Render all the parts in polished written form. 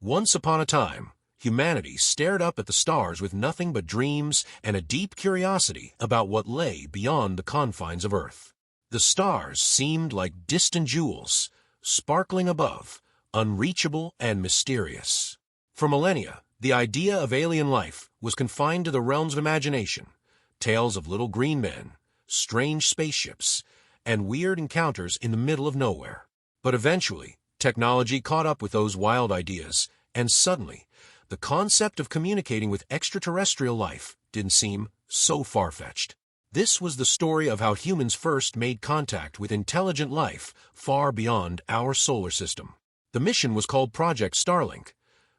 Once upon a time, humanity stared up at the stars with nothing but dreams and a deep curiosity about what lay beyond the confines of Earth. The stars seemed like distant jewels, sparkling above, unreachable and mysterious. For millennia, the idea of alien life was confined to the realms of imagination, tales of little green men, strange spaceships, and weird encounters in the middle of nowhere. But eventually, technology caught up with those wild ideas, and suddenly, the concept of communicating with extraterrestrial life didn't seem so far-fetched. This was the story of how humans first made contact with intelligent life far beyond our solar system. The mission was called Project Starlink,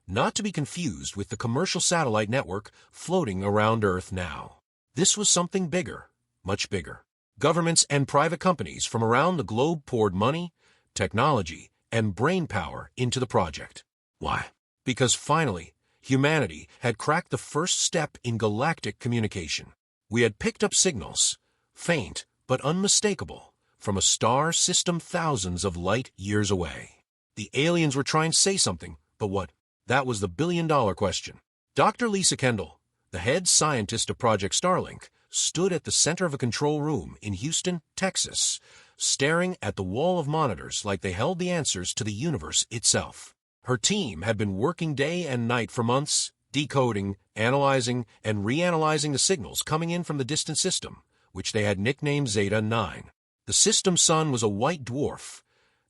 not to be confused with the commercial satellite network floating around Earth now. This was something bigger, much bigger. Governments and private companies from around the globe poured money, technology, and brainpower into the project. Why? Because finally, humanity had cracked the first step in galactic communication. We had picked up signals, faint but unmistakable, from a star system thousands of light years away. The aliens were trying to say something, but what? That was the billion-dollar question. Dr. Lisa Kendall, the head scientist of Project Starlink, stood at the center of a control room in Houston, Texas, staring at the wall of monitors like they held the answers to the universe itself. Her team had been working day and night for months, decoding, analyzing, and reanalyzing the signals coming in from the distant system, which they had nicknamed Zeta 9. The system's sun was a white dwarf,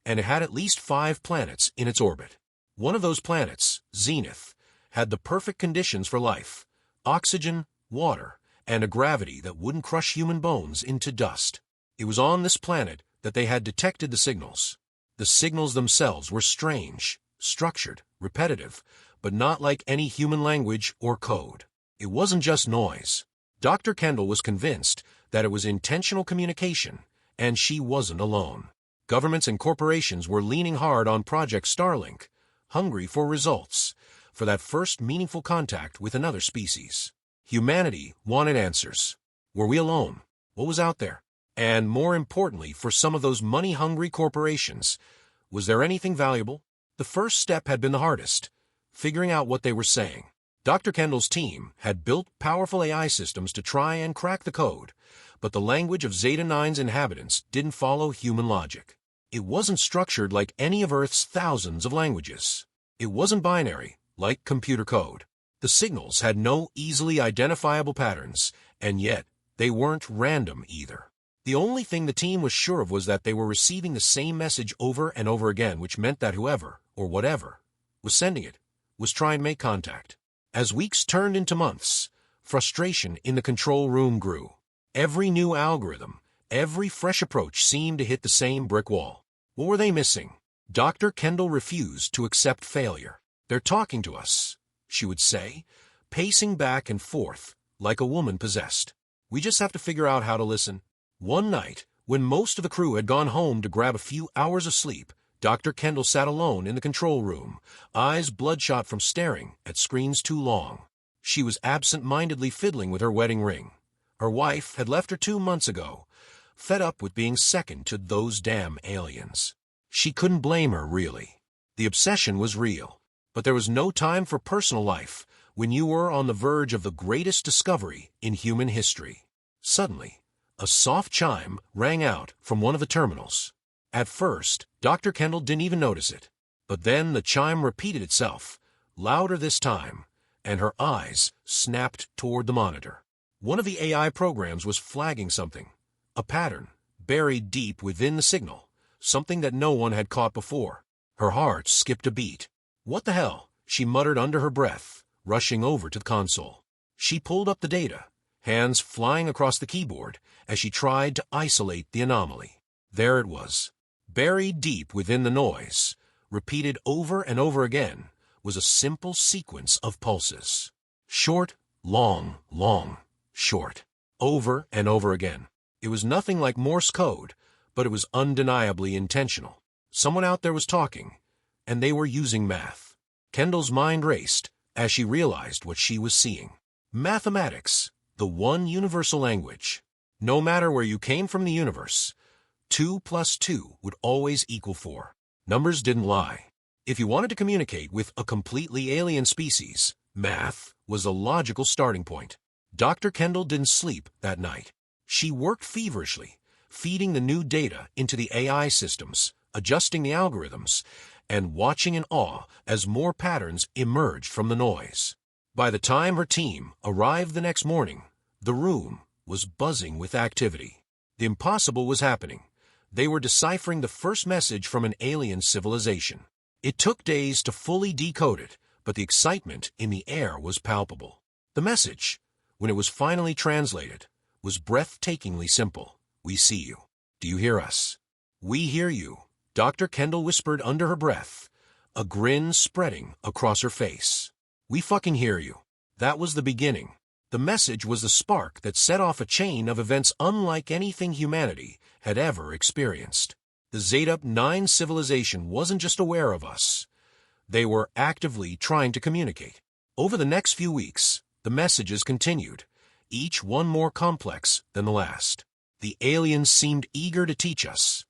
and it had at least 5 planets in its orbit. One of those planets, Zenith, had the perfect conditions for life: oxygen, water, and a gravity that wouldn't crush human bones into dust. It was on this planet that they had detected the signals. The signals themselves were strange, structured, repetitive, but not like any human language or code. It wasn't just noise. Dr. Kendall was convinced that it was intentional communication, and she wasn't alone. Governments and corporations were leaning hard on Project Starlink, hungry for results, for that first meaningful contact with another species. Humanity wanted answers. Were we alone? What was out there? And more importantly, for some of those money-hungry corporations, was there anything valuable? The first step had been the hardest, figuring out what they were saying. Dr. Kendall's team had built powerful AI systems to try and crack the code, but the language of Zeta 9's inhabitants didn't follow human logic. It wasn't structured like any of Earth's thousands of languages. It wasn't binary, like computer code. The signals had no easily identifiable patterns, and yet they weren't random either. The only thing the team was sure of was that they were receiving the same message over and over again, which meant that whoever, or whatever, was sending it, was trying to make contact. As weeks turned into months, frustration in the control room grew. Every new algorithm, every fresh approach seemed to hit the same brick wall. What were they missing? Dr. Kendall refused to accept failure. "They're talking to us," she would say, pacing back and forth like a woman possessed. "We just have to figure out how to listen." One night, when most of the crew had gone home to grab a few hours of sleep, Dr. Kendall sat alone in the control room, eyes bloodshot from staring at screens too long. She was absent-mindedly fiddling with her wedding ring. Her wife had left her 2 months ago, fed up with being second to those damn aliens. She couldn't blame her, really. The obsession was real, but there was no time for personal life when you were on the verge of the greatest discovery in human history. Suddenly, a soft chime rang out from one of the terminals. At first, Dr. Kendall didn't even notice it, but then the chime repeated itself, louder this time, and her eyes snapped toward the monitor. One of the AI programs was flagging something, a pattern buried deep within the signal, something that no one had caught before. Her heart skipped a beat. "What the hell?" she muttered under her breath, rushing over to the console. She pulled up the data, hands flying across the keyboard as she tried to isolate the anomaly. There it was. Buried deep within the noise, repeated over and over again, was a simple sequence of pulses. Short, long, long, short. Over and over again. It was nothing like Morse code, but it was undeniably intentional. Someone out there was talking, and they were using math. Kendall's mind raced as she realized what she was seeing. Mathematics, the one universal language. No matter where you came from the universe, 2 + 2 would always equal 4. Numbers didn't lie. If you wanted to communicate with a completely alien species, math was a logical starting point. Dr. Kendall didn't sleep that night. She worked feverishly, feeding the new data into the AI systems, adjusting the algorithms, and watching in awe as more patterns emerged from the noise. By the time her team arrived the next morning, the room was buzzing with activity. The impossible was happening. They were deciphering the first message from an alien civilization. It took days to fully decode it, but the excitement in the air was palpable. The message, when it was finally translated, was breathtakingly simple. We see you. Do you hear us? We hear you, Dr. Kendall whispered under her breath, a grin spreading across her face. We fucking hear you. That was the beginning. The message was the spark that set off a chain of events unlike anything humanity had ever experienced. The Zeta-9 civilization wasn't just aware of us. They were actively trying to communicate. Over the next few weeks, the messages continued, each one more complex than the last. The aliens seemed eager to teach us,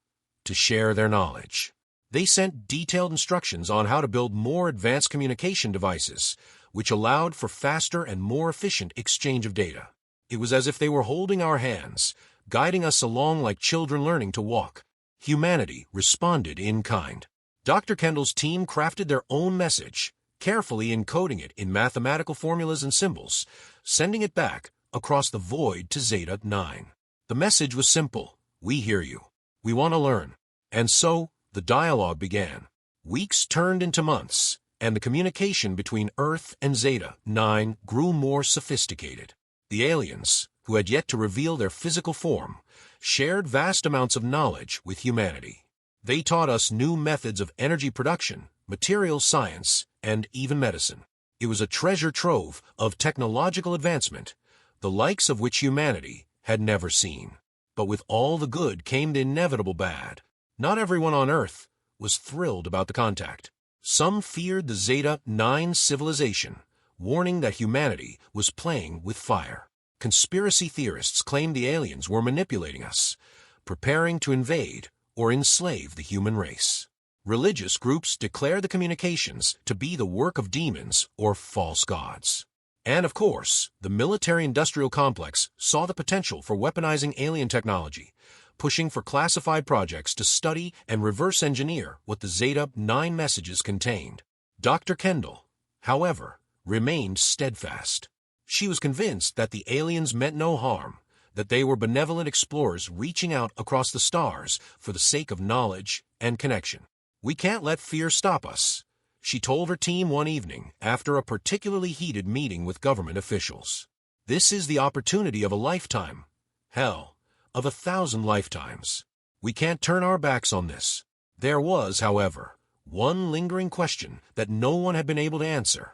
to share their knowledge. They sent detailed instructions on how to build more advanced communication devices, which allowed for faster and more efficient exchange of data. It was as if they were holding our hands, guiding us along like children learning to walk. Humanity responded in kind. Dr. Kendall's team crafted their own message, carefully encoding it in mathematical formulas and symbols, sending it back across the void to Zeta-9. The message was simple. We hear you. We want to learn. And so, the dialogue began. Weeks turned into months, and the communication between Earth and Zeta-9 grew more sophisticated. The aliens, who had yet to reveal their physical form, shared vast amounts of knowledge with humanity. They taught us new methods of energy production, materials science, and even medicine. It was a treasure trove of technological advancement, the likes of which humanity had never seen. But with all the good came the inevitable bad. Not everyone on Earth was thrilled about the contact. Some feared the Zeta-9 civilization, warning that humanity was playing with fire. Conspiracy theorists claimed the aliens were manipulating us, preparing to invade or enslave the human race. Religious groups declared the communications to be the work of demons or false gods. And of course, the military-industrial complex saw the potential for weaponizing alien technology, pushing for classified projects to study and reverse engineer what the Zeta-9 messages contained. Dr. Kendall, however, remained steadfast. She was convinced that the aliens meant no harm, that they were benevolent explorers reaching out across the stars for the sake of knowledge and connection. We can't let fear stop us, she told her team one evening after a particularly heated meeting with government officials. This is the opportunity of a lifetime. Hell, of 1,000 lifetimes. We can't turn our backs on this. There was, however, one lingering question that no one had been able to answer.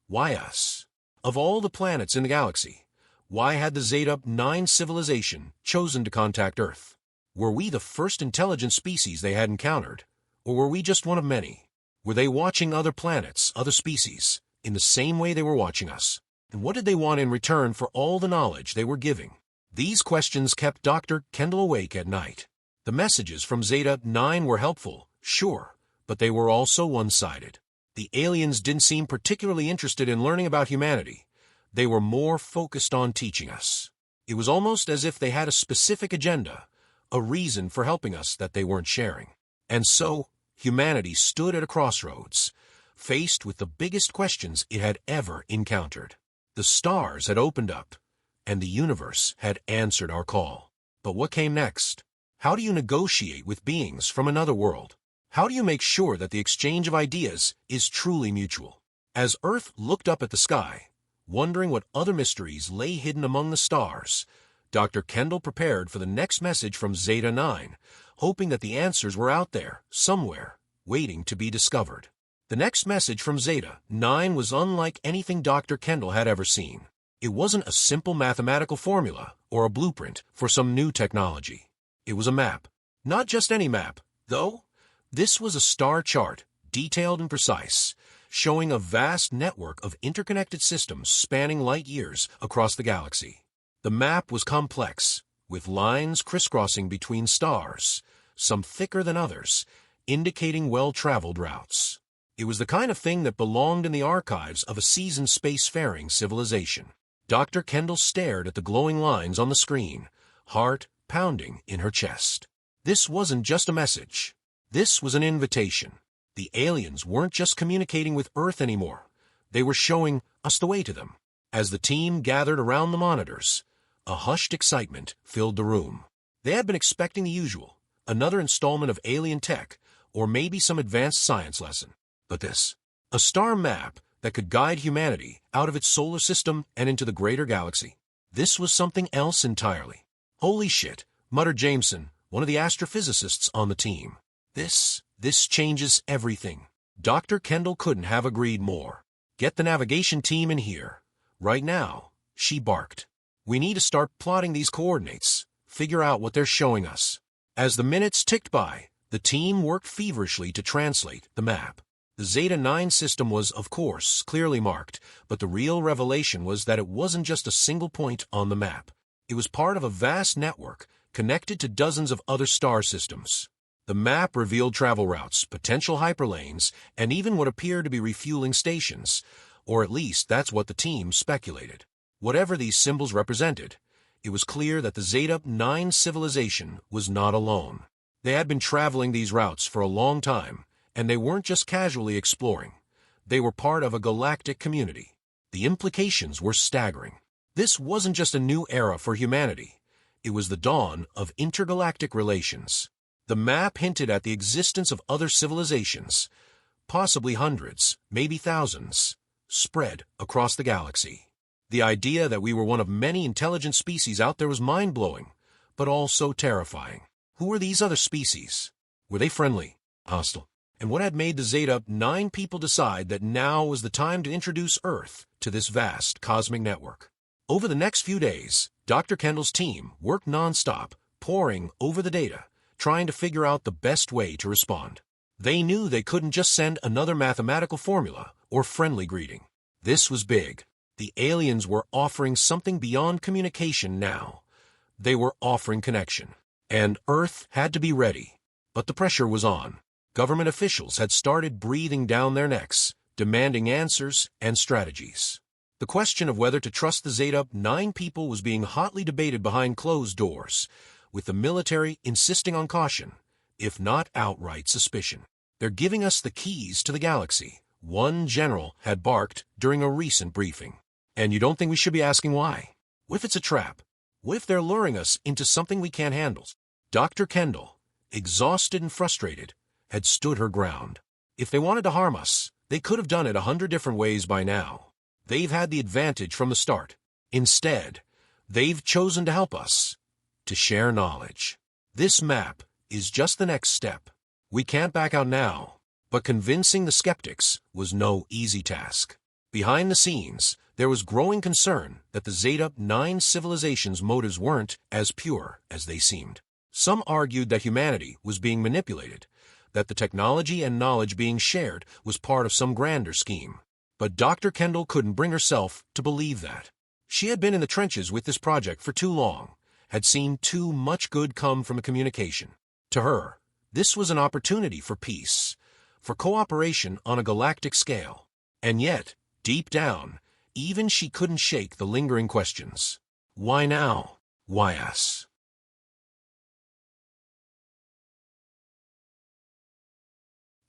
Why us? Of all the planets in the galaxy, why had the Zeta-9 civilization chosen to contact Earth? Were we the first intelligent species they had encountered, or were we just one of many? Were they watching other planets, other species, in the same way they were watching us? And what did they want in return for all the knowledge they were giving? These questions kept Dr. Kendall awake at night. The messages from Zeta-9 were helpful, sure, but they were also one-sided. The aliens didn't seem particularly interested in learning about humanity. They were more focused on teaching us. It was almost as if they had a specific agenda, a reason for helping us that they weren't sharing. And so, humanity stood at a crossroads, faced with the biggest questions it had ever encountered. The stars had opened up, and the universe had answered our call. But what came next? How do you negotiate with beings from another world? How do you make sure that the exchange of ideas is truly mutual? As Earth looked up at the sky, wondering what other mysteries lay hidden among the stars, Dr. Kendall prepared for the next message from Zeta-9, hoping that the answers were out there, somewhere, waiting to be discovered. The next message from Zeta-9 was unlike anything Dr. Kendall had ever seen. It wasn't a simple mathematical formula or a blueprint for some new technology. It was a map. Not just any map, though. This was a star chart, detailed and precise, showing a vast network of interconnected systems spanning light years across the galaxy. The map was complex, with lines crisscrossing between stars, some thicker than others, indicating well-traveled routes. It was the kind of thing that belonged in the archives of a seasoned spacefaring civilization. Dr. Kendall stared at the glowing lines on the screen, heart pounding in her chest. This wasn't just a message. This was an invitation. The aliens weren't just communicating with Earth anymore. They were showing us the way to them. As the team gathered around the monitors, a hushed excitement filled the room. They had been expecting the usual, another installment of alien tech, or maybe some advanced science lesson. But this, a star map that could guide humanity out of its solar system and into the greater galaxy. This was something else entirely. Holy shit, muttered Jameson, one of the astrophysicists on the team. This changes everything. Dr. Kendall couldn't have agreed more. Get the navigation team in here. Right now, she barked. We need to start plotting these coordinates, figure out what they're showing us. As the minutes ticked by, the team worked feverishly to translate the map. The Zeta-9 system was, of course, clearly marked, but the real revelation was that it wasn't just a single point on the map. It was part of a vast network connected to dozens of other star systems. The map revealed travel routes, potential hyperlanes, and even what appeared to be refueling stations, or at least that's what the team speculated. Whatever these symbols represented, it was clear that the Zeta-9 civilization was not alone. They had been traveling these routes for a long time, and they weren't just casually exploring. They were part of a galactic community. The implications were staggering. This wasn't just a new era for humanity. It was the dawn of intergalactic relations. The map hinted at the existence of other civilizations, possibly hundreds, maybe thousands, spread across the galaxy. The idea that we were one of many intelligent species out there was mind-blowing, but also terrifying. Who were these other species? Were they friendly, hostile? And what had made the Zeta-9 people decide that now was the time to introduce Earth to this vast cosmic network? Over the next few days, Dr. Kendall's team worked non-stop, poring over the data, trying to figure out the best way to respond. They knew they couldn't just send another mathematical formula or friendly greeting. This was big. The aliens were offering something beyond communication now. They were offering connection. And Earth had to be ready. But the pressure was on. Government officials had started breathing down their necks, demanding answers and strategies. The question of whether to trust the Zeta-9 people was being hotly debated behind closed doors, with the military insisting on caution, if not outright suspicion. They're giving us the keys to the galaxy, one general had barked during a recent briefing. And you don't think we should be asking why? What if it's a trap? What if they're luring us into something we can't handle? Dr. Kendall, exhausted and frustrated, had stood her ground. If they wanted to harm us, they could have done it 100 different ways by now. They've had the advantage from the start. Instead, they've chosen to help us, to share knowledge. This map is just the next step. We can't back out now, but convincing the skeptics was no easy task. Behind the scenes, there was growing concern that the Zeta-9 civilization's motives weren't as pure as they seemed. Some argued that humanity was being manipulated, that the technology and knowledge being shared was part of some grander scheme. But Dr. Kendall couldn't bring herself to believe that. She had been in the trenches with this project for too long, had seen too much good come from the communication. To her, this was an opportunity for peace, for cooperation on a galactic scale. And yet, deep down, even she couldn't shake the lingering questions. Why now? Why us?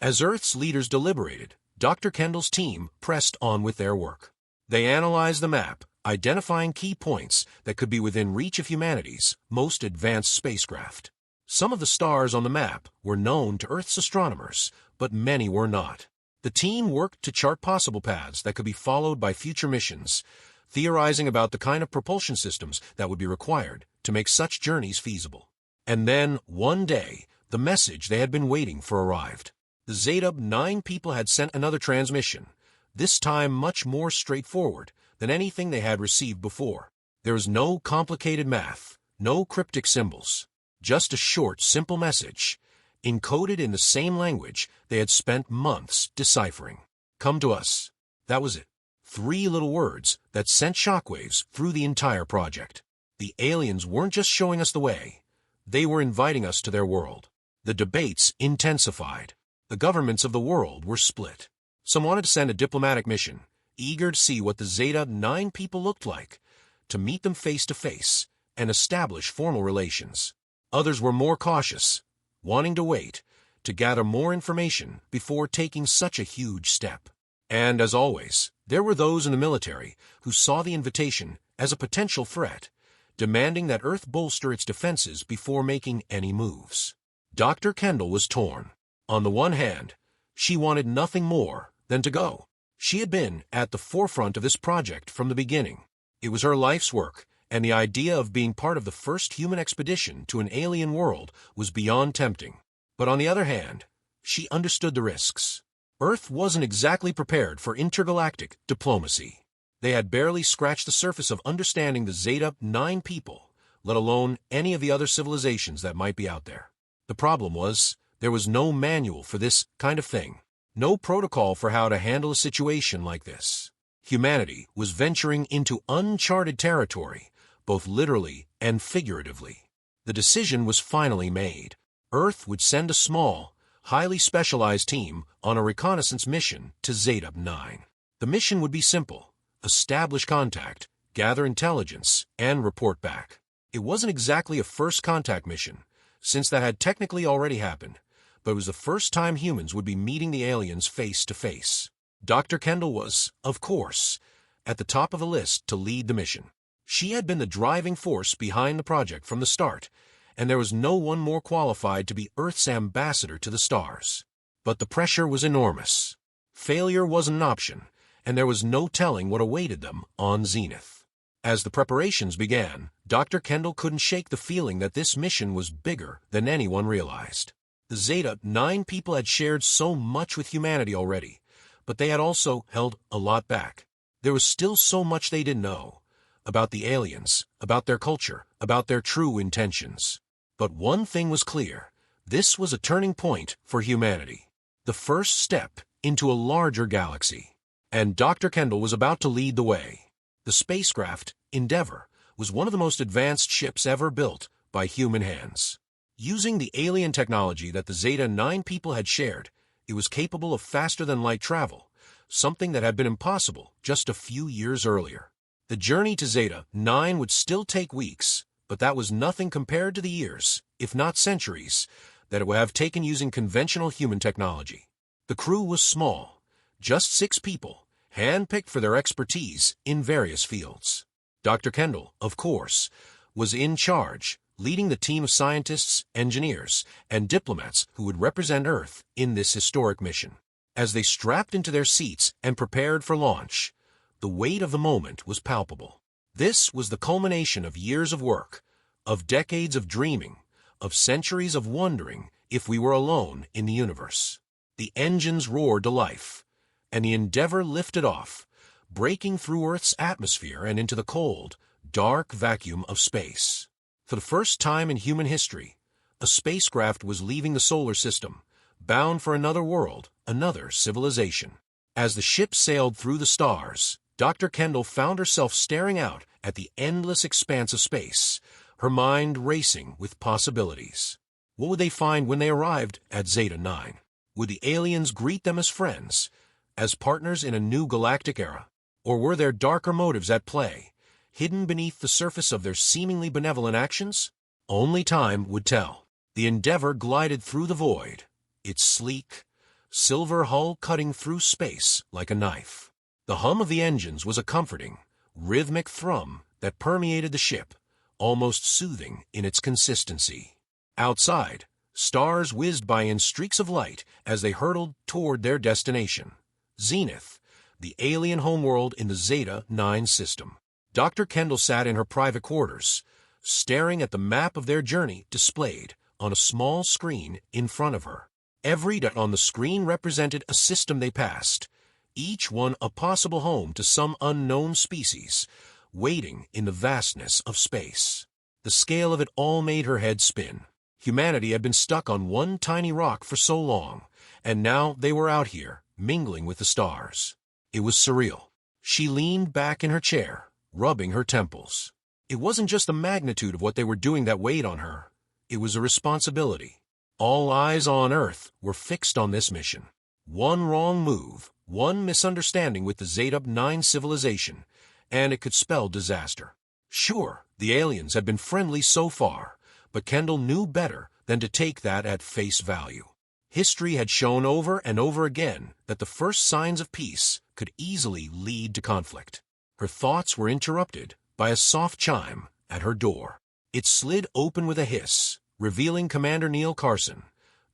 As Earth's leaders deliberated, Dr. Kendall's team pressed on with their work. They analyzed the map, identifying key points that could be within reach of humanity's most advanced spacecraft. Some of the stars on the map were known to Earth's astronomers, but many were not. The team worked to chart possible paths that could be followed by future missions, theorizing about the kind of propulsion systems that would be required to make such journeys feasible. And then, one day, the message they had been waiting for arrived. The Zeta-9 people had sent another transmission, this time much more straightforward than anything they had received before. There was no complicated math, no cryptic symbols, just a short, simple message, encoded in the same language they had spent months deciphering. Come to us. That was it. 3 little words that sent shockwaves through the entire project. The aliens weren't just showing us the way. They were inviting us to their world. The debates intensified. The governments of the world were split. Some wanted to send a diplomatic mission, eager to see what the Zeta-9 people looked like, to meet them face to face and establish formal relations. Others were more cautious, wanting to wait, to gather more information before taking such a huge step. And as always, there were those in the military who saw the invitation as a potential threat, demanding that Earth bolster its defenses before making any moves. Dr. Kendall was torn. On the one hand, she wanted nothing more than to go. She had been at the forefront of this project from the beginning. It was her life's work, and the idea of being part of the first human expedition to an alien world was beyond tempting. But on the other hand, she understood the risks. Earth wasn't exactly prepared for intergalactic diplomacy. They had barely scratched the surface of understanding the Zeta-9 people, let alone any of the other civilizations that might be out there. The problem was, there was no manual for this kind of thing, no protocol for how to handle a situation like this. Humanity was venturing into uncharted territory, both literally and figuratively. The decision was finally made. Earth would send a small, highly specialized team on a reconnaissance mission to Zeta-9. The mission would be simple: establish contact, gather intelligence, and report back. It wasn't exactly a first contact mission, since that had technically already happened, but it was the first time humans would be meeting the aliens face to face. Dr. Kendall was, of course, at the top of the list to lead the mission. She had been the driving force behind the project from the start, and there was no one more qualified to be Earth's ambassador to the stars. But the pressure was enormous. Failure wasn't an option, and there was no telling what awaited them on Zenith. As the preparations began, Dr. Kendall couldn't shake the feeling that this mission was bigger than anyone realized. The Zeta-9 people had shared so much with humanity already, but they had also held a lot back. There was still so much they didn't know about the aliens, about their culture, about their true intentions. But one thing was clear: this was a turning point for humanity, the first step into a larger galaxy. And Dr. Kendall was about to lead the way. The spacecraft, Endeavour, was one of the most advanced ships ever built by human hands. Using the alien technology that the Zeta-9 people had shared, it was capable of faster-than-light travel, something that had been impossible just a few years earlier. The journey to Zeta-9 would still take weeks, but that was nothing compared to the years, if not centuries, that it would have taken using conventional human technology. The crew was small, just 6 people, hand-picked for their expertise in various fields. Dr. Kendall, of course, was in charge, leading the team of scientists, engineers, and diplomats who would represent Earth in this historic mission. As they strapped into their seats and prepared for launch, the weight of the moment was palpable. This was the culmination of years of work, of decades of dreaming, of centuries of wondering if we were alone in the universe. The engines roared to life, and the Endeavour lifted off, breaking through Earth's atmosphere and into the cold, dark vacuum of space. For the first time in human history, a spacecraft was leaving the solar system, bound for another world, another civilization. As the ship sailed through the stars, Dr. Kendall found herself staring out at the endless expanse of space, her mind racing with possibilities. What would they find when they arrived at Zeta-9? Would the aliens greet them as friends, as partners in a new galactic era? Or were there darker motives at play, hidden beneath the surface of their seemingly benevolent actions? Only time would tell. The Endeavour glided through the void, its sleek, silver hull cutting through space like a knife. The hum of the engines was a comforting, rhythmic thrum that permeated the ship, almost soothing in its consistency. Outside, stars whizzed by in streaks of light as they hurtled toward their destination, Zenith, the alien homeworld in the Zeta-9 system. Dr. Kendall sat in her private quarters, staring at the map of their journey displayed on a small screen in front of her. Every dot on the screen represented a system they passed, each one a possible home to some unknown species, waiting in the vastness of space. The scale of it all made her head spin. Humanity had been stuck on one tiny rock for so long, and now they were out here, mingling with the stars. It was surreal. She leaned back in her chair, rubbing her temples. It wasn't just the magnitude of what they were doing that weighed on her. It was a responsibility. All eyes on Earth were fixed on this mission. One wrong move, One misunderstanding with the Zeta-9 civilization, and it could spell disaster. Sure, the aliens had been friendly so far, but Kendall knew better than to take that at face value. History had shown over and over again that the first signs of peace could easily lead to conflict. Her thoughts were interrupted by a soft chime at her door. It slid open with a hiss, revealing Commander Neil Carson,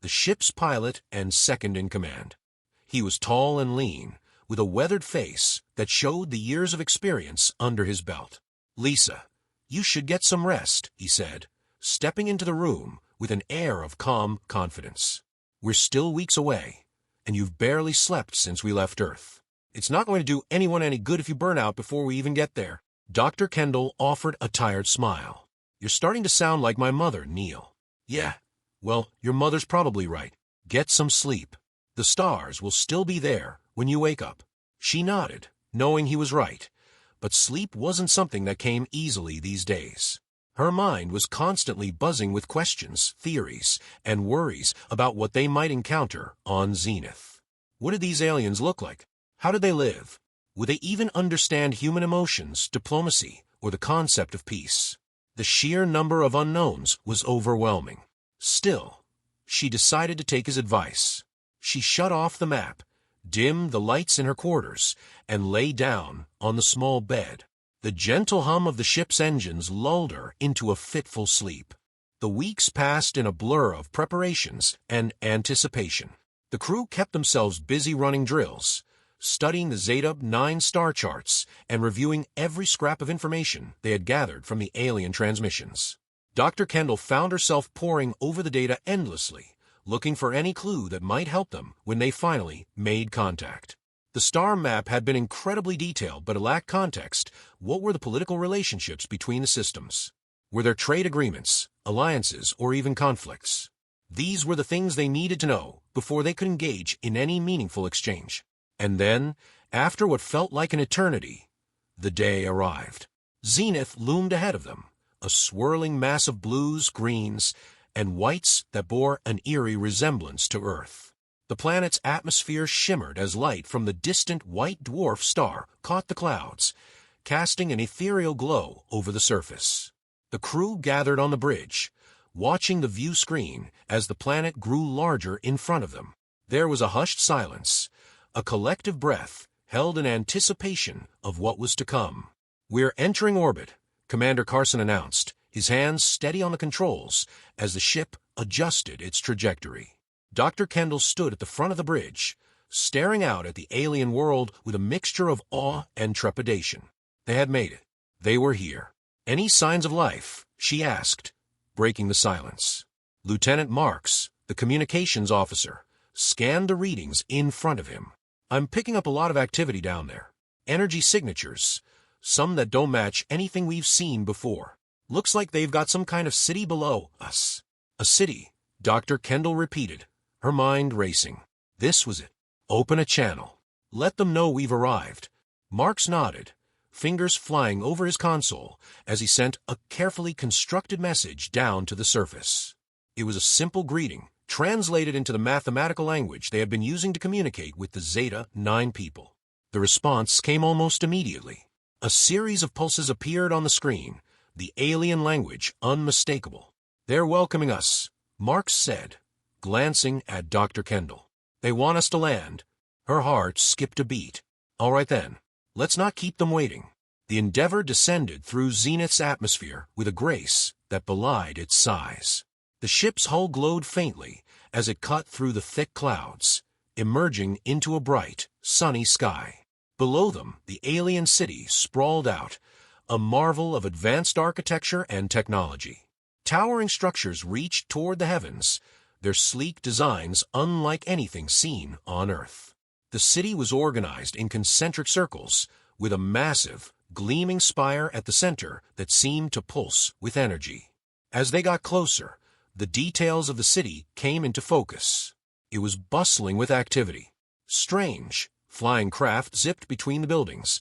the ship's pilot and second-in-command. He was tall and lean, with a weathered face that showed the years of experience under his belt. "Lisa, you should get some rest," he said, stepping into the room with an air of calm confidence. "We're still weeks away, and you've barely slept since we left Earth. It's not going to do anyone any good if you burn out before we even get there." Dr. Kendall offered a tired smile. "You're starting to sound like my mother, Neil." "Yeah, well, your mother's probably right. Get some sleep. The stars will still be there when you wake up." She nodded, knowing he was right, but sleep wasn't something that came easily these days. Her mind was constantly buzzing with questions, theories, and worries about what they might encounter on Zenith. What did these aliens look like? How did they live? Would they even understand human emotions, diplomacy, or the concept of peace? The sheer number of unknowns was overwhelming. Still, she decided to take his advice. She shut off the map, dimmed the lights in her quarters, and lay down on the small bed. The gentle hum of the ship's engines lulled her into a fitful sleep. The weeks passed in a blur of preparations and anticipation. The crew kept themselves busy running drills, studying the Zeta-9 star charts, and reviewing every scrap of information they had gathered from the alien transmissions. Dr. Kendall found herself poring over the data endlessly, looking for any clue that might help them when they finally made contact. The star map had been incredibly detailed, but it lacked context. What were the political relationships between the systems? Were there trade agreements, alliances, or even conflicts? These were the things they needed to know before they could engage in any meaningful exchange. And then, after what felt like an eternity, the day arrived. Zenith loomed ahead of them, a swirling mass of blues, greens, and whites that bore an eerie resemblance to Earth. The planet's atmosphere shimmered as light from the distant white dwarf star caught the clouds, casting an ethereal glow over the surface. The crew gathered on the bridge, watching the view screen as the planet grew larger in front of them. There was a hushed silence, a collective breath held in anticipation of what was to come. "We're entering orbit," Commander Carson announced, his hands steady on the controls as the ship adjusted its trajectory. Dr. Kendall stood at the front of the bridge, staring out at the alien world with a mixture of awe and trepidation. They had made it. They were here. "Any signs of life?" she asked, breaking the silence. Lieutenant Marks, the communications officer, scanned the readings in front of him. "I'm picking up a lot of activity down there. Energy signatures, some that don't match anything we've seen before. Looks like they've got some kind of city below us." "A city," Dr. Kendall repeated, her mind racing. This was it. Open a channel. Let them know we've arrived. Marks nodded, fingers flying over his console as he sent a carefully constructed message down to the surface. It was a simple greeting, translated into the mathematical language they had been using to communicate with the Zeta-9 people. The response came almost immediately. A series of pulses appeared on the screen, the alien language unmistakable. "They're welcoming us," Marks said, glancing at Dr. Kendall. "They want us to land." Her heart skipped a beat. "All right then, let's not keep them waiting." The Endeavor descended through Zenith's atmosphere with a grace that belied its size. The ship's hull glowed faintly as it cut through the thick clouds, emerging into a bright, sunny sky. Below them, the alien city sprawled out, a marvel of advanced architecture and technology. Towering structures reached toward the heavens, their sleek designs unlike anything seen on Earth. The city was organized in concentric circles, with a massive, gleaming spire at the center that seemed to pulse with energy. As they got closer, the details of the city came into focus. It was bustling with activity. Strange, flying craft zipped between the buildings,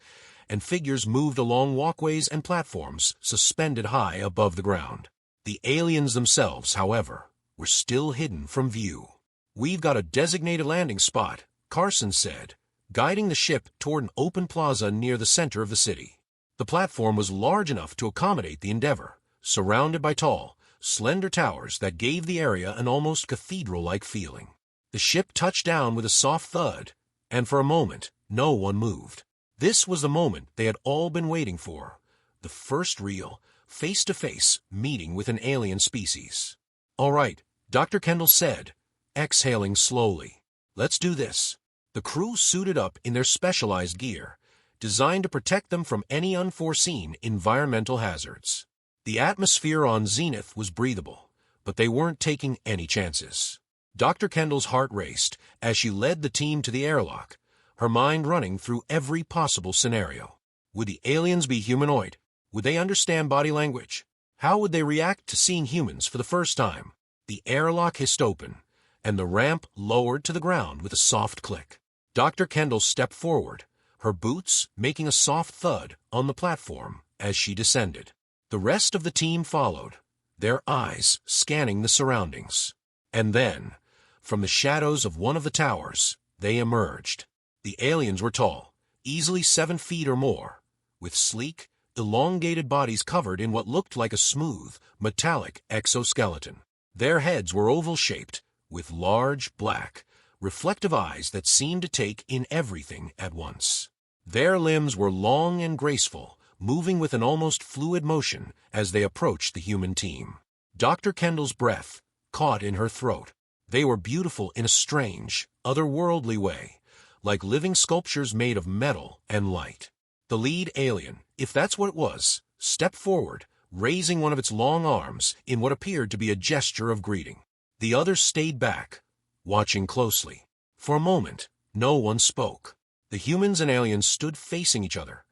and figures moved along walkways and platforms suspended high above the ground. The aliens themselves, however, were still hidden from view. "We've got a designated landing spot," Carson said, guiding the ship toward an open plaza near the center of the city. The platform was large enough to accommodate the Endeavor, surrounded by tall, slender towers that gave the area an almost cathedral-like feeling. The ship touched down with a soft thud, and for a moment, no one moved. This was the moment they had all been waiting for, the first real, face-to-face meeting with an alien species. "All right," Dr. Kendall said, exhaling slowly. "Let's do this." The crew suited up in their specialized gear, designed to protect them from any unforeseen environmental hazards. The atmosphere on Zenith was breathable, but they weren't taking any chances. Dr. Kendall's heart raced as she led the team to the airlock, her mind running through every possible scenario. Would the aliens be humanoid? Would they understand body language? How would they react to seeing humans for the first time? The airlock hissed open, and the ramp lowered to the ground with a soft click. Dr. Kendall stepped forward, her boots making a soft thud on the platform as she descended. The rest of the team followed, their eyes scanning the surroundings. And then, from the shadows of one of the towers, they emerged. The aliens were tall, easily 7 feet or more, with sleek, elongated bodies covered in what looked like a smooth, metallic exoskeleton. Their heads were oval-shaped, with large, black, reflective eyes that seemed to take in everything at once. Their limbs were long and graceful, moving with an almost fluid motion as they approached the human team. Dr. Kendall's breath caught in her throat. They were beautiful in a strange, otherworldly way, like living sculptures made of metal and light. The lead alien, if that's what it was, stepped forward, raising one of its long arms in what appeared to be a gesture of greeting. The others stayed back, watching closely. For a moment, no one spoke. The humans and aliens stood facing each other,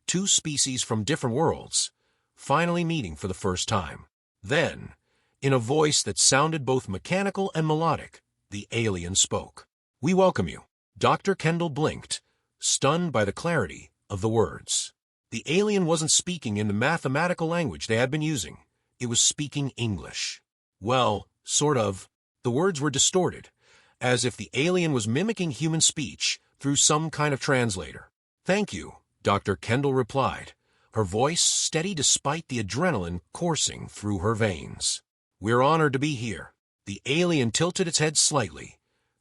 two species from different worlds, finally meeting for the first time. Then, in a voice that sounded both mechanical and melodic, the alien spoke. "We welcome you." Dr. Kendall blinked, stunned by the clarity of the words. The alien wasn't speaking in the mathematical language they had been using. It was speaking English. Well, sort of. The words were distorted, as if the alien was mimicking human speech through some kind of translator. "Thank you," Dr. Kendall replied, her voice steady despite the adrenaline coursing through her veins. "We're honored to be here." The alien tilted its head slightly,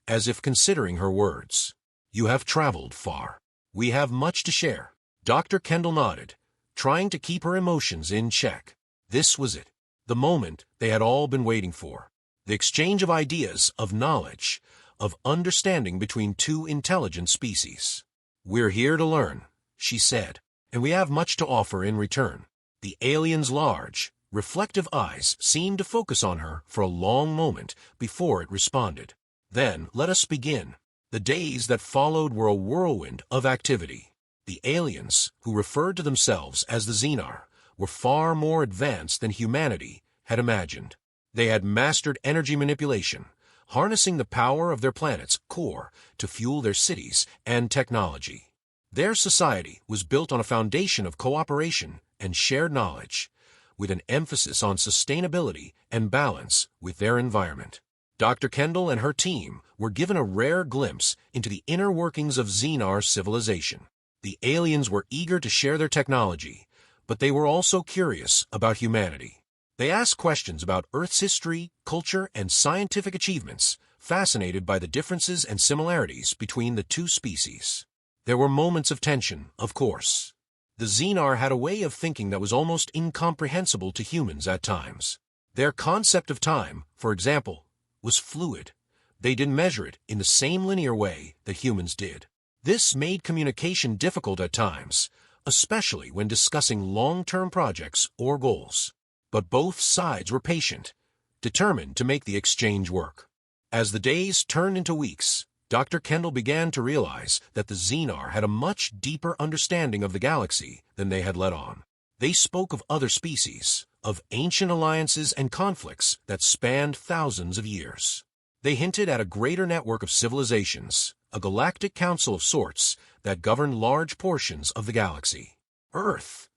as if considering her words. "You have traveled far. We have much to share." Dr. Kendall nodded, trying to keep her emotions in check. This was it, the moment they had all been waiting for. The exchange of ideas, of knowledge, of understanding between two intelligent species. "We're here to learn," she said, "and we have much to offer in return." The alien's large, reflective eyes seemed to focus on her for a long moment before it responded. "Then let us begin." The days that followed were a whirlwind of activity. The aliens, who referred to themselves as the Zhenar, were far more advanced than humanity had imagined. They had mastered energy manipulation, harnessing the power of their planet's core to fuel their cities and technology. Their society was built on a foundation of cooperation and shared knowledge, with an emphasis on sustainability and balance with their environment. Dr. Kendall and her team were given a rare glimpse into the inner workings of Zhenar civilization. The aliens were eager to share their technology, but they were also curious about humanity. They asked questions about Earth's history, culture, and scientific achievements, fascinated by the differences and similarities between the two species. There were moments of tension, of course. The Zhenar had a way of thinking that was almost incomprehensible to humans at times. Their concept of time, for example, was fluid. They didn't measure it in the same linear way that humans did. This made communication difficult at times, especially when discussing long-term projects or goals. But both sides were patient, determined to make the exchange work. As the days turned into weeks, Dr. Kendall began to realize that the Zhenar had a much deeper understanding of the galaxy than they had let on. They spoke of other species, of ancient alliances and conflicts that spanned thousands of years. They hinted at a greater network of civilizations, a galactic council of sorts that governed large portions of the galaxy. Earth,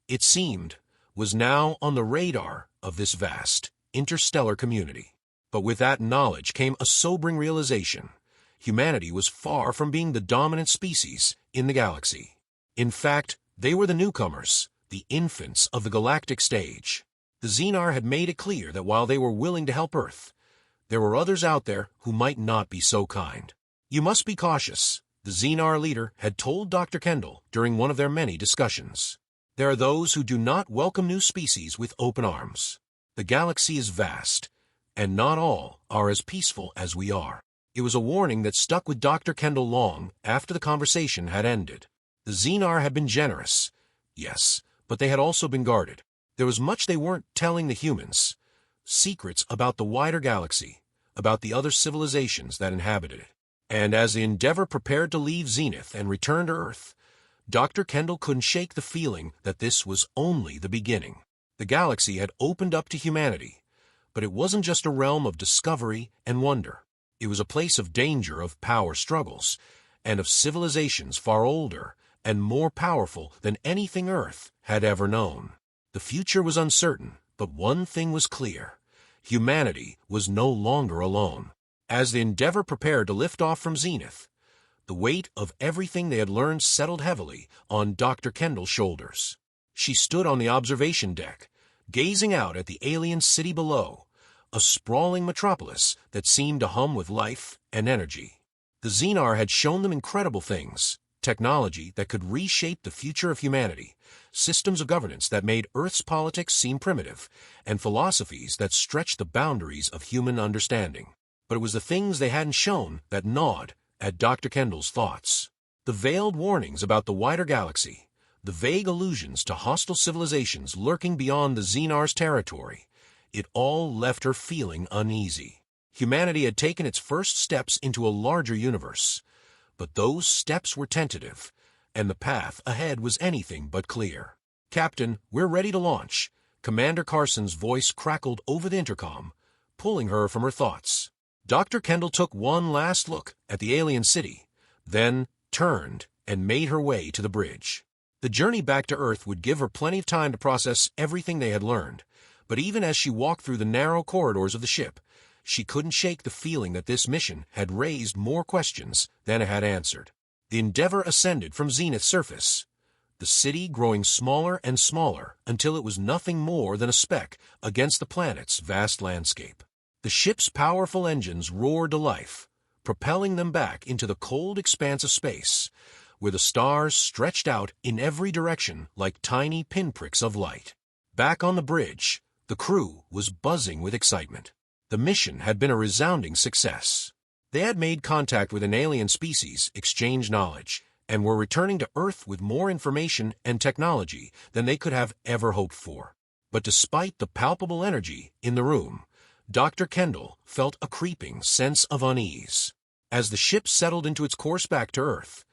it seemed, was now on the radar of this vast, interstellar community. But with that knowledge came a sobering realization. humanity was far from being the dominant species in the galaxy. In fact, they were the newcomers, the infants of the galactic stage. The Zhenar had made it clear that while they were willing to help Earth, there were others out there who might not be so kind. "You must be cautious," the Zhenar leader had told Dr. Kendall during one of their many discussions. "There are those who do not welcome new species with open arms. The galaxy is vast, and not all are as peaceful as we are." It was a warning that stuck with Dr. Kendall long after the conversation had ended. The Zhenar had been generous, yes, but they had also been guarded. There was much they weren't telling the humans. Secrets about the wider galaxy, about the other civilizations that inhabited it. And as the Endeavor prepared to leave Zenith and return to Earth, Dr. Kendall couldn't shake the feeling that this was only the beginning. The galaxy had opened up to humanity, but it wasn't just a realm of discovery and wonder. It was a place of danger, of power struggles, and of civilizations far older and more powerful than anything Earth had ever known. The future was uncertain, but one thing was clear. Humanity was no longer alone. As the Endeavor prepared to lift off from Zenith, the weight of everything they had learned settled heavily on Dr. Kendall's shoulders. She stood on the observation deck, gazing out at the alien city below, a sprawling metropolis that seemed to hum with life and energy. The Zhenar had shown them incredible things, technology that could reshape the future of humanity, systems of governance that made Earth's politics seem primitive, and philosophies that stretched the boundaries of human understanding. But it was the things they hadn't shown that gnawed at Dr. Kendall's thoughts. The veiled warnings about the wider galaxy, the vague allusions to hostile civilizations lurking beyond the Zhenar's territory, it all left her feeling uneasy. Humanity had taken its first steps into a larger universe, but those steps were tentative, and the path ahead was anything but clear. "Captain, we're ready to launch," Commander Carson's voice crackled over the intercom, pulling her from her thoughts. Dr. Kendall took one last look at the alien city, then turned and made her way to the bridge. The journey back to Earth would give her plenty of time to process everything they had learned, but even as she walked through the narrow corridors of the ship, she couldn't shake the feeling that this mission had raised more questions than it had answered. The Endeavor ascended from Zenith's surface, the city growing smaller and smaller until it was nothing more than a speck against the planet's vast landscape. The ship's powerful engines roared to life, propelling them back into the cold expanse of space, where the stars stretched out in every direction like tiny pinpricks of light. Back on the bridge, the crew was buzzing with excitement. The mission had been a resounding success. They had made contact with an alien species, exchanged knowledge, and were returning to Earth with more information and technology than they could have ever hoped for. But despite the palpable energy in the room, Dr. Kendall felt a creeping sense of unease. As the ship settled into its course back to Earth,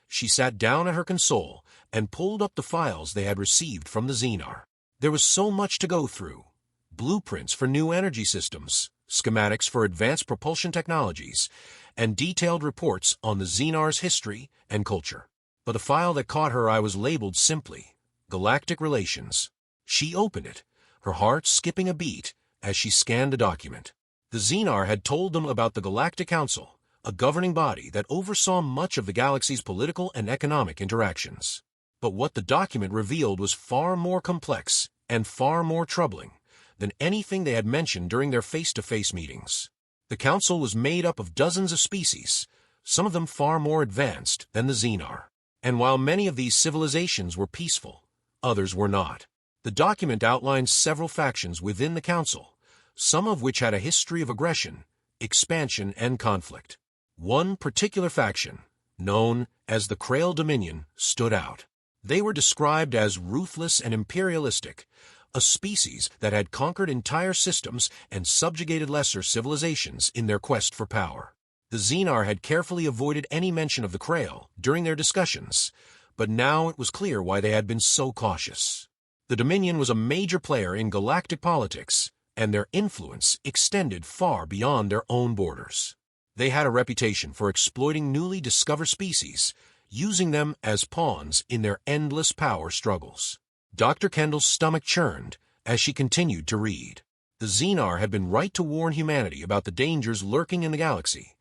she sat down at her console and pulled up the files they had received from the Zhenar. There was so much to go through. Blueprints for new energy systems, schematics for advanced propulsion technologies, and detailed reports on the Zhenar's history and culture. But the file that caught her eye was labeled simply, Galactic Relations. She opened it, her heart skipping a beat as she scanned the document. The Zhenar had told them about the Galactic Council, a governing body that oversaw much of the galaxy's political and economic interactions. But what the document revealed was far more complex and far more troubling than anything they had mentioned during their face-to-face meetings. The Council was made up of dozens of species, some of them far more advanced than the Zhenar. And while many of these civilizations were peaceful, others were not. The document outlined several factions within the Council, some of which had a history of aggression, expansion, and conflict. One particular faction, known as the Krael Dominion, stood out. They were described as ruthless and imperialistic, a species that had conquered entire systems and subjugated lesser civilizations in their quest for power. The Zhenar had carefully avoided any mention of the Krael during their discussions, but now it was clear why they had been so cautious. The Dominion was a major player in galactic politics, and their influence extended far beyond their own borders. They had a reputation for exploiting newly discovered species, using them as pawns in their endless power struggles. Dr. Kendall's stomach churned as she continued to read. The Zhenar had been right to warn humanity about the dangers lurking in the galaxy,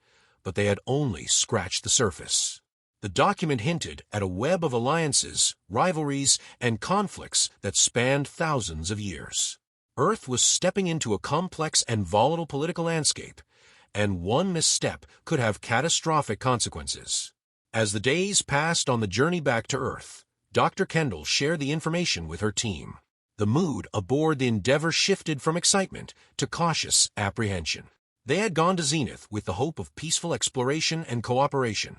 but they had only scratched the surface. The document hinted at a web of alliances, rivalries, and conflicts that spanned thousands of years. Earth was stepping into a complex and volatile political landscape, and one misstep could have catastrophic consequences. As the days passed on the journey back to Earth, Dr. Kendall shared the information with her team. The mood aboard the Endeavour shifted from excitement to cautious apprehension. They had gone to Zenith with the hope of peaceful exploration and cooperation,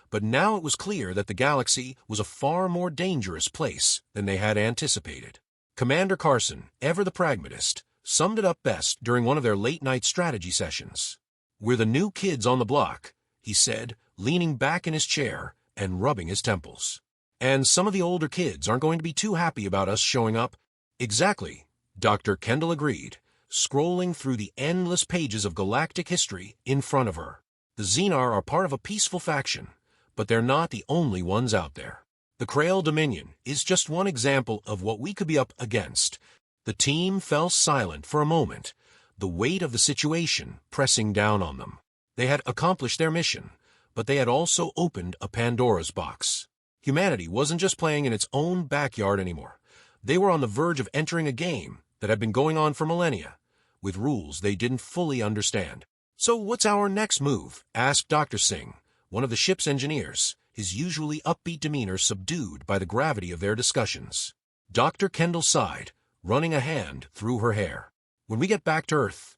but now it was clear that the galaxy was a far more dangerous place than they had anticipated. Commander Carson, ever the pragmatist, summed it up best during one of their late-night strategy sessions. "We're the new kids on the block," he said, leaning back in his chair and rubbing his temples. "And some of the older kids aren't going to be too happy about us showing up." "Exactly," Dr. Kendall agreed, scrolling through the endless pages of galactic history in front of her. "The Zhenar are part of a peaceful faction, but they're not the only ones out there. The Krael Dominion is just one example of what we could be up against." The team fell silent for a moment, the weight of the situation pressing down on them. They had accomplished their mission, but they had also opened a Pandora's box. Humanity wasn't just playing in its own backyard anymore. They were on the verge of entering a game that had been going on for millennia, with rules they didn't fully understand. "So what's our next move?" asked Dr. Singh, one of the ship's engineers, his usually upbeat demeanor subdued by the gravity of their discussions. Dr. Kendall sighed, running a hand through her hair. "When we get back to Earth,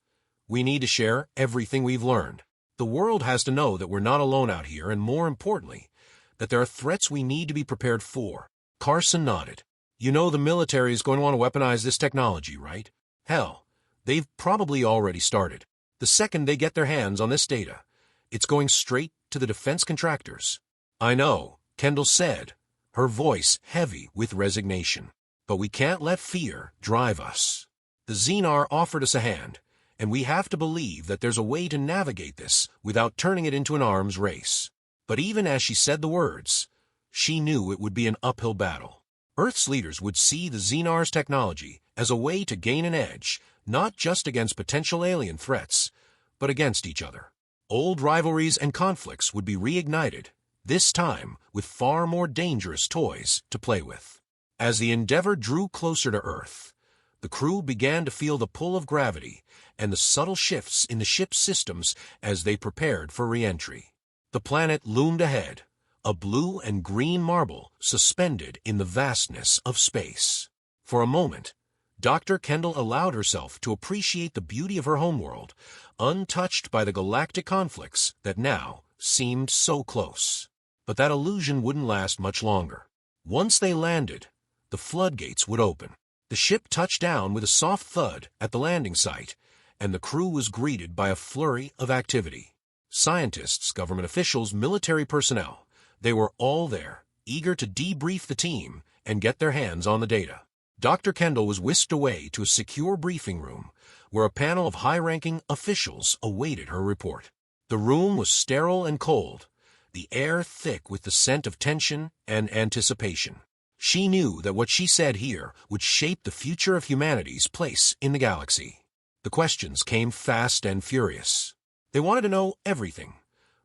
we need to share everything we've learned. The world has to know that we're not alone out here, and more importantly, that there are threats we need to be prepared for." Carson nodded. "You know the military is going to want to weaponize this technology, right? Hell, they've probably already started. The second they get their hands on this data, it's going straight to the defense contractors." "I know," Kendall said, her voice heavy with resignation. "But we can't let fear drive us. The Zhenar offered us a hand, and we have to believe that there's a way to navigate this without turning it into an arms race." But even as she said the words, she knew it would be an uphill battle. Earth's leaders would see the Zhenar's technology as a way to gain an edge, not just against potential alien threats, but against each other. Old rivalries and conflicts would be reignited, this time with far more dangerous toys to play with. As the Endeavour drew closer to Earth, the crew began to feel the pull of gravity and the subtle shifts in the ship's systems as they prepared for re-entry. The planet loomed ahead, a blue and green marble suspended in the vastness of space. For a moment, Dr. Kendall allowed herself to appreciate the beauty of her homeworld, untouched by the galactic conflicts that now seemed so close. But that illusion wouldn't last much longer. Once they landed, the floodgates would open. The ship touched down with a soft thud at the landing site, and the crew was greeted by a flurry of activity. Scientists, government officials, military personnel, they were all there, eager to debrief the team and get their hands on the data. Dr. Kendall was whisked away to a secure briefing room, where a panel of high-ranking officials awaited her report. The room was sterile and cold, the air thick with the scent of tension and anticipation. She knew that what she said here would shape the future of humanity's place in the galaxy. The questions came fast and furious. They wanted to know everything: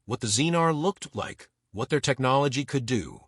what the Zhenar looked like, what their technology could do,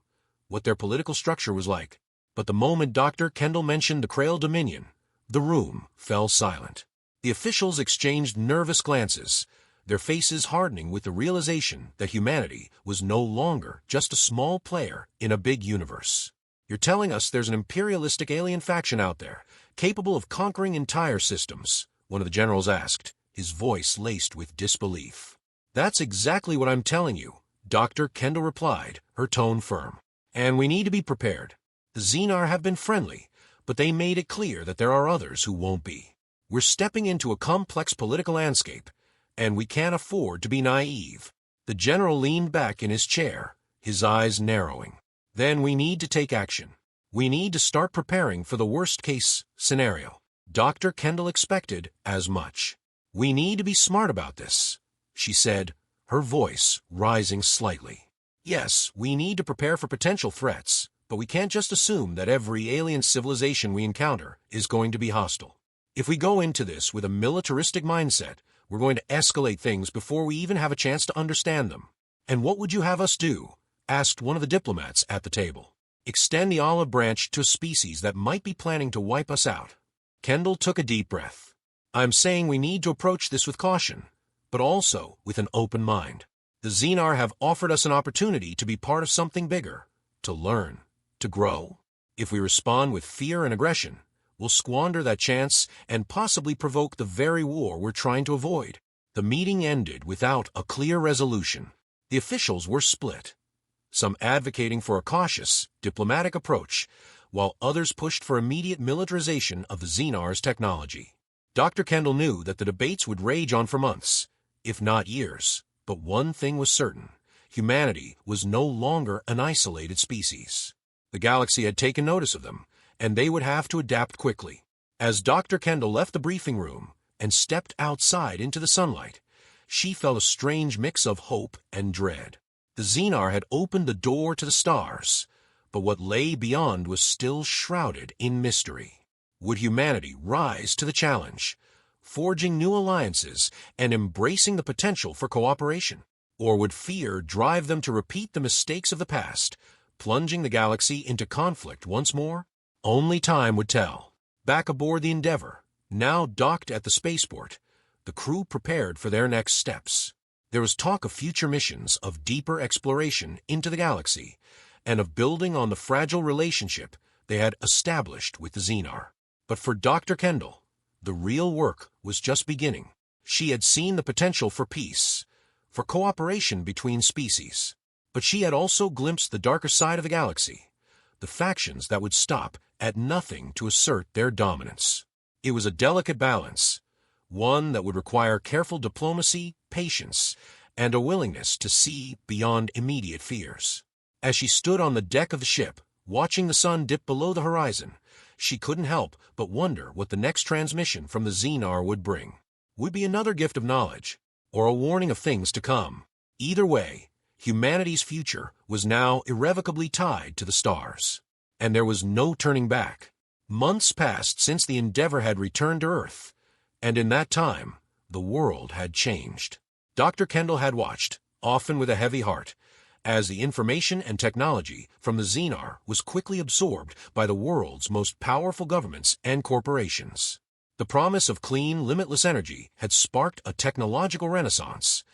what their political structure was like. But the moment Dr. Kendall mentioned the Krael Dominion, the room fell silent. The officials exchanged nervous glances, their faces hardening with the realization that humanity was no longer just a small player in a big universe. "You're telling us there's an imperialistic alien faction out there, capable of conquering entire systems?" one of the generals asked, his voice laced with disbelief. "That's exactly what I'm telling you," Dr. Kendall replied, her tone firm. "And we need to be prepared. The Zhenar have been friendly, but they made it clear that there are others who won't be. We're stepping into a complex political landscape, and we can't afford to be naive." The general leaned back in his chair, his eyes narrowing. "Then we need to take action. We need to start preparing for the worst-case scenario." Dr. Kendall expected as much. "We need to be smart about this," she said, her voice rising slightly. "Yes, we need to prepare for potential threats, but we can't just assume that every alien civilization we encounter is going to be hostile. If we go into this with a militaristic mindset, We're going to escalate things before we even have a chance to understand them. And what would you have us do? Asked one of the diplomats at the table. Extend the olive branch to a species that might be planning to wipe us out. Kendall took a deep breath. I'm saying we need to approach this with caution, but also with an open mind. The Zhenar have offered us an opportunity to be part of something bigger, to learn, to grow. If we respond with fear and aggression, we'll squander that chance and possibly provoke the very war we're trying to avoid. The meeting ended without a clear resolution. The officials were split, some advocating for a cautious, diplomatic approach, while others pushed for immediate militarization of the Zhenar's technology. Dr. Kendall knew that the debates would rage on for months, if not years, but one thing was certain: humanity was no longer an isolated species. The galaxy had taken notice of them, and they would have to adapt quickly. As Dr. Kendall left the briefing room and stepped outside into the sunlight, she felt a strange mix of hope and dread. The Zhenar had opened the door to the stars, but what lay beyond was still shrouded in mystery. Would humanity rise to the challenge, forging new alliances and embracing the potential for cooperation? Or would fear drive them to repeat the mistakes of the past, plunging the galaxy into conflict once more? Only time would tell. Back aboard the Endeavour, now docked at the spaceport, the crew prepared for their next steps. There was talk of future missions, of deeper exploration into the galaxy, and of building on the fragile relationship they had established with the Zhenar. But for Dr. Kendall, the real work was just beginning. She had seen the potential for peace, for cooperation between species. But she had also glimpsed the darker side of the galaxy, the factions that would stop at nothing to assert their dominance. It was a delicate balance, one that would require careful diplomacy, patience, and a willingness to see beyond immediate fears. As she stood on the deck of the ship, watching the sun dip below the horizon, she couldn't help but wonder what the next transmission from the Zhenar would bring. Would be another gift of knowledge, or a warning of things to come. Either way, humanity's future was now irrevocably tied to the stars, and there was no turning back. Months passed since the Endeavour had returned to Earth, and in that time, the world had changed. Dr. Kendall had watched, often with a heavy heart, as the information and technology from the Zhenar was quickly absorbed by the world's most powerful governments and corporations. The promise of clean, limitless energy had sparked a technological renaissance,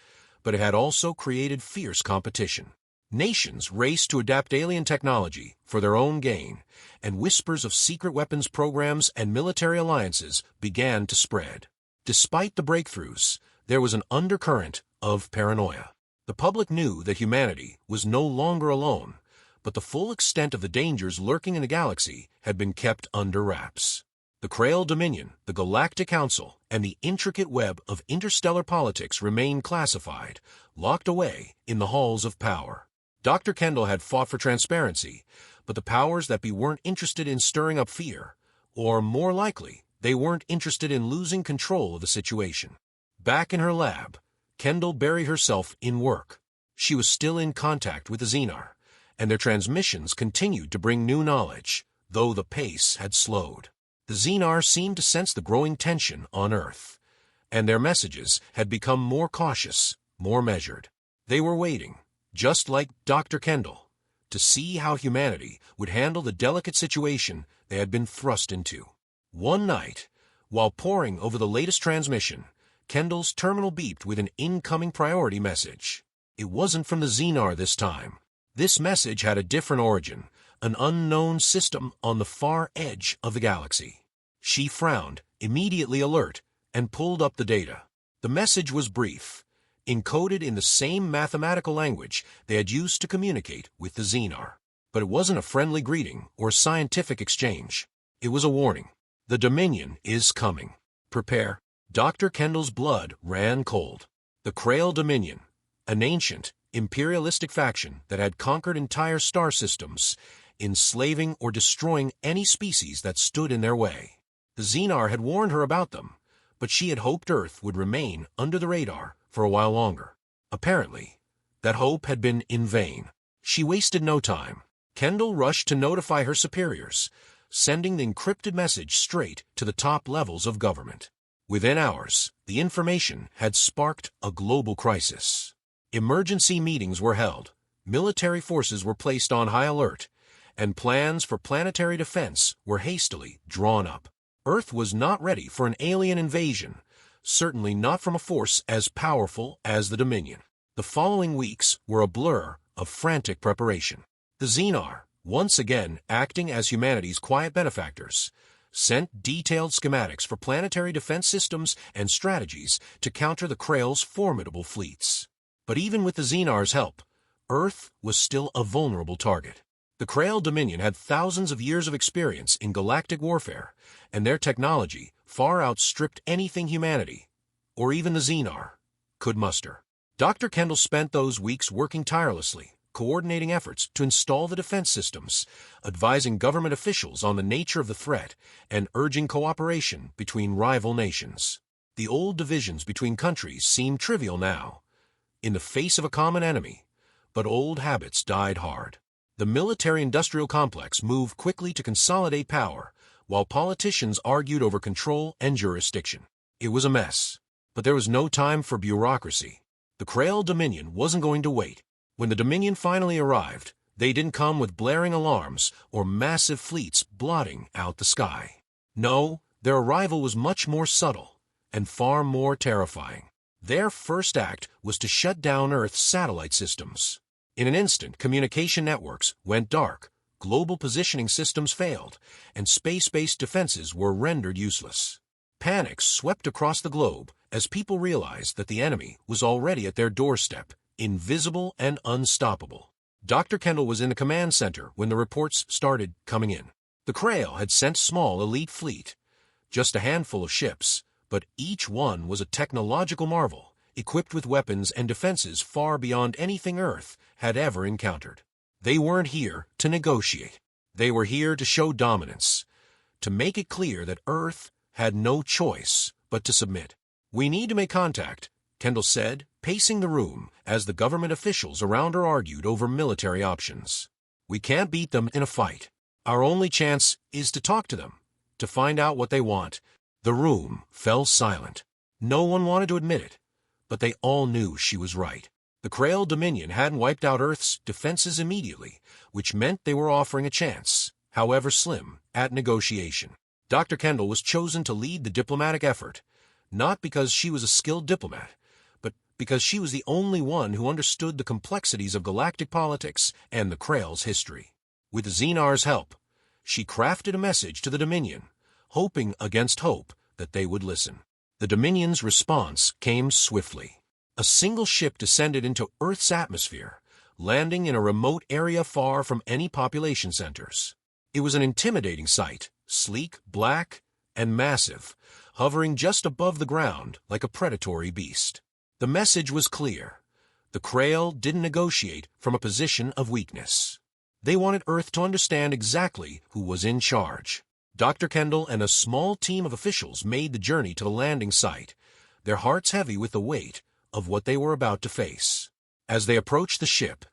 but it had also created fierce competition. Nations raced to adapt alien technology for their own gain, and whispers of secret weapons programs and military alliances began to spread. Despite the breakthroughs, there was an undercurrent of paranoia. The public knew that humanity was no longer alone, but the full extent of the dangers lurking in the galaxy had been kept under wraps. The Krael Dominion, the Galactic Council, and the intricate web of interstellar politics remained classified, locked away in the halls of power. Dr. Kendall had fought for transparency, but the powers that be weren't interested in stirring up fear, or more likely, they weren't interested in losing control of the situation. Back in her lab, Kendall buried herself in work. She was still in contact with the Zhenar, and their transmissions continued to bring new knowledge, though the pace had slowed. The Zhenar seemed to sense the growing tension on Earth, and their messages had become more cautious, more measured. They were waiting, just like Dr. Kendall, to see how humanity would handle the delicate situation they had been thrust into. One night, while poring over the latest transmission, Kendall's terminal beeped with an incoming priority message. It wasn't from the Zhenar this time. This message had a different origin, an unknown system on the far edge of the galaxy. She frowned, immediately alert, and pulled up the data. The message was brief, encoded in the same mathematical language they had used to communicate with the Zhenar. But it wasn't a friendly greeting or a scientific exchange. It was a warning. The Dominion is coming. Prepare. Dr. Kendall's blood ran cold. The Krael Dominion, an ancient, imperialistic faction that had conquered entire star systems, enslaving or destroying any species that stood in their way. The Zhenar had warned her about them, but she had hoped Earth would remain under the radar for a while longer. Apparently, that hope had been in vain. She wasted no time. Kendall rushed to notify her superiors, sending the encrypted message straight to the top levels of government. Within hours, the information had sparked a global crisis. Emergency meetings were held, military forces were placed on high alert, and plans for planetary defense were hastily drawn up. Earth was not ready for an alien invasion, certainly not from a force as powerful as the Dominion. The following weeks were a blur of frantic preparation. The Zhenar, once again acting as humanity's quiet benefactors, sent detailed schematics for planetary defense systems and strategies to counter the Krael's formidable fleets. But even with the Zhenar's help, Earth was still a vulnerable target. The Krael Dominion had thousands of years of experience in galactic warfare, and their technology far outstripped anything humanity, or even the Zhenar, could muster. Dr. Kendall spent those weeks working tirelessly, coordinating efforts to install the defense systems, advising government officials on the nature of the threat, and urging cooperation between rival nations. The old divisions between countries seemed trivial now, in the face of a common enemy, but old habits died hard. The military-industrial complex moved quickly to consolidate power, while politicians argued over control and jurisdiction. It was a mess, but there was no time for bureaucracy. The Krael Dominion wasn't going to wait. When the Dominion finally arrived, they didn't come with blaring alarms or massive fleets blotting out the sky. No, their arrival was much more subtle and far more terrifying. Their first act was to shut down Earth's satellite systems. In an instant, communication networks went dark, global positioning systems failed, and space-based defenses were rendered useless. Panic swept across the globe as people realized that the enemy was already at their doorstep, invisible and unstoppable. Dr. Kendall was in the command center when the reports started coming in. The Krael had sent small elite fleet, just a handful of ships, but each one was a technological marvel, equipped with weapons and defenses far beyond anything Earth had ever encountered. They weren't here to negotiate. They were here to show dominance, to make it clear that Earth had no choice but to submit. "We need to make contact," Kendall said, pacing the room as the government officials around her argued over military options. "We can't beat them in a fight. Our only chance is to talk to them, to find out what they want." The room fell silent. No one wanted to admit it, but they all knew she was right. The Krael Dominion hadn't wiped out Earth's defenses immediately, which meant they were offering a chance, however slim, at negotiation. Dr. Kendall was chosen to lead the diplomatic effort, not because she was a skilled diplomat, but because she was the only one who understood the complexities of galactic politics and the Krael's history. With the Zhenar's help, she crafted a message to the Dominion, hoping against hope that they would listen. The Dominion's response came swiftly. A single ship descended into Earth's atmosphere, landing in a remote area far from any population centers. It was an intimidating sight, sleek, black, and massive, hovering just above the ground like a predatory beast. The message was clear. The Krael didn't negotiate from a position of weakness. They wanted Earth to understand exactly who was in charge. Dr. Kendall and a small team of officials made the journey to the landing site, their hearts heavy with the weight of what they were about to face. As they approached the ship,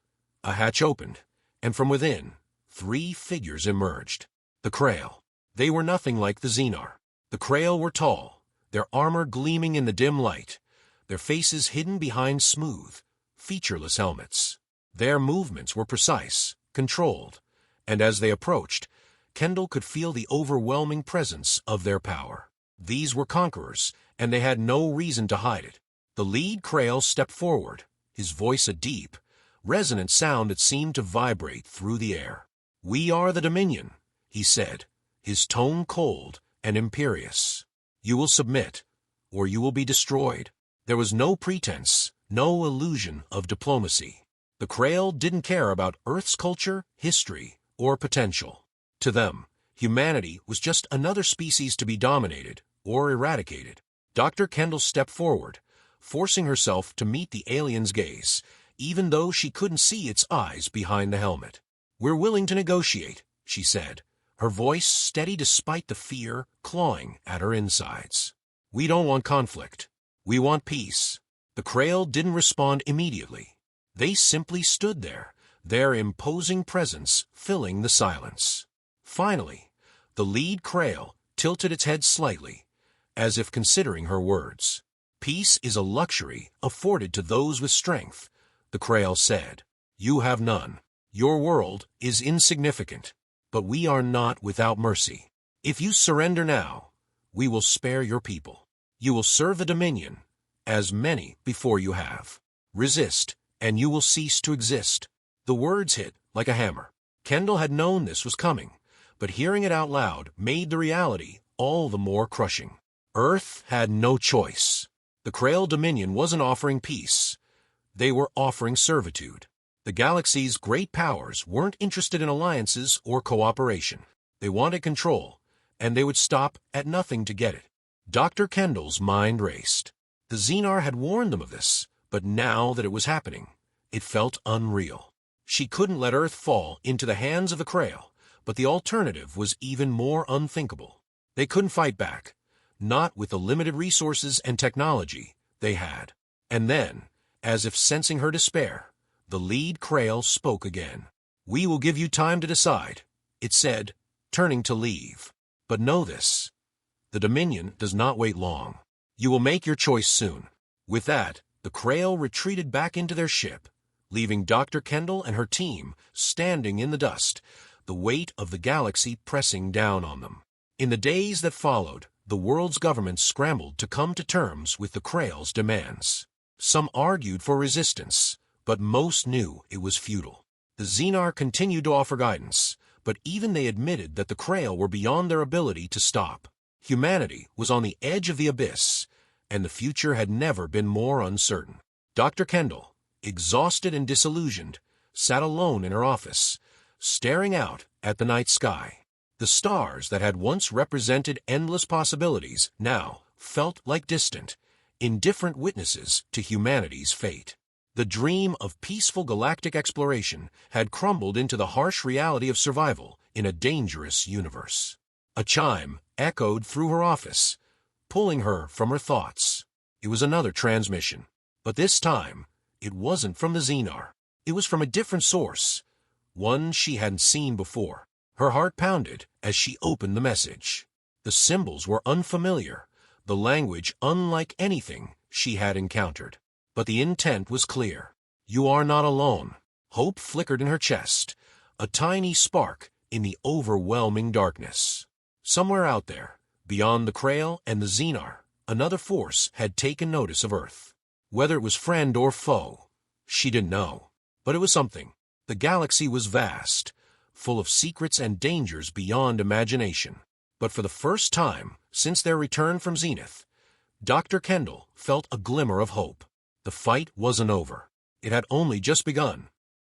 a hatch opened, and from within, 3 figures emerged. The Krael. They were nothing like the Zhenar. The Krael were tall, their armor gleaming in the dim light, their faces hidden behind smooth, featureless helmets. Their movements were precise, controlled, and as they approached, Kendall could feel the overwhelming presence of their power. These were conquerors, and they had no reason to hide it. The lead Krael stepped forward, his voice a deep, resonant sound that seemed to vibrate through the air. "We are the Dominion," he said, his tone cold and imperious. "You will submit, or you will be destroyed." There was no pretense, no illusion of diplomacy. The Krael didn't care about Earth's culture, history, or potential. To them, humanity was just another species to be dominated or eradicated. Dr. Kendall stepped forward, forcing herself to meet the alien's gaze, even though she couldn't see its eyes behind the helmet. "We're willing to negotiate," she said, her voice steady despite the fear clawing at her insides. "We don't want conflict. We want peace." The Krael didn't respond immediately. They simply stood there, their imposing presence filling the silence. Finally, the lead Krael tilted its head slightly, as if considering her words. Peace is a luxury afforded to those with strength, the Krael said. You have none. Your world is insignificant, but we are not without mercy. If you surrender now, we will spare your people. You will serve the Dominion, as many before you have. Resist, and you will cease to exist. The words hit like a hammer. Kendall had known this was coming, but hearing it out loud made the reality all the more crushing. Earth had no choice. The Krael Dominion wasn't offering peace. They were offering servitude. The galaxy's great powers weren't interested in alliances or cooperation. They wanted control, and they would stop at nothing to get it. Dr. Kendall's mind raced. The Zhenar had warned them of this, but now that it was happening, it felt unreal. She couldn't let Earth fall into the hands of the Krael, but the alternative was even more unthinkable. They couldn't fight back, not with the limited resources and technology they had. And then, as if sensing her despair, the lead Krael spoke again. We will give you time to decide, it said, turning to leave. But know this. The Dominion does not wait long. You will make your choice soon. With that, the Krael retreated back into their ship, leaving Dr. Kendall and her team standing in the dust, the weight of the galaxy pressing down on them. In the days that followed, the world's governments scrambled to come to terms with the Krael's demands. Some argued for resistance, but most knew it was futile. The Zhenar continued to offer guidance, but even they admitted that the Krael were beyond their ability to stop. Humanity was on the edge of the abyss, and the future had never been more uncertain. Dr. Kendall, exhausted and disillusioned, sat alone in her office, staring out at the night sky. The stars that had once represented endless possibilities now felt like distant, indifferent witnesses to humanity's fate. The dream of peaceful galactic exploration had crumbled into the harsh reality of survival in a dangerous universe. A chime echoed through her office, pulling her from her thoughts. It was another transmission, but this time it wasn't from the Zhenar. It was from a different source, one she hadn't seen before. Her heart pounded as she opened the message. The symbols were unfamiliar, the language unlike anything she had encountered. But the intent was clear. You are not alone. Hope flickered in her chest, a tiny spark in the overwhelming darkness. Somewhere out there, beyond the Krael and the Zhenar, another force had taken notice of Earth. Whether it was friend or foe, she didn't know. But it was something. The galaxy was vast, full of secrets and dangers beyond imagination. But for the first time since their return from Zenith, Dr. Kendall felt a glimmer of hope. The fight wasn't over. It had only just begun.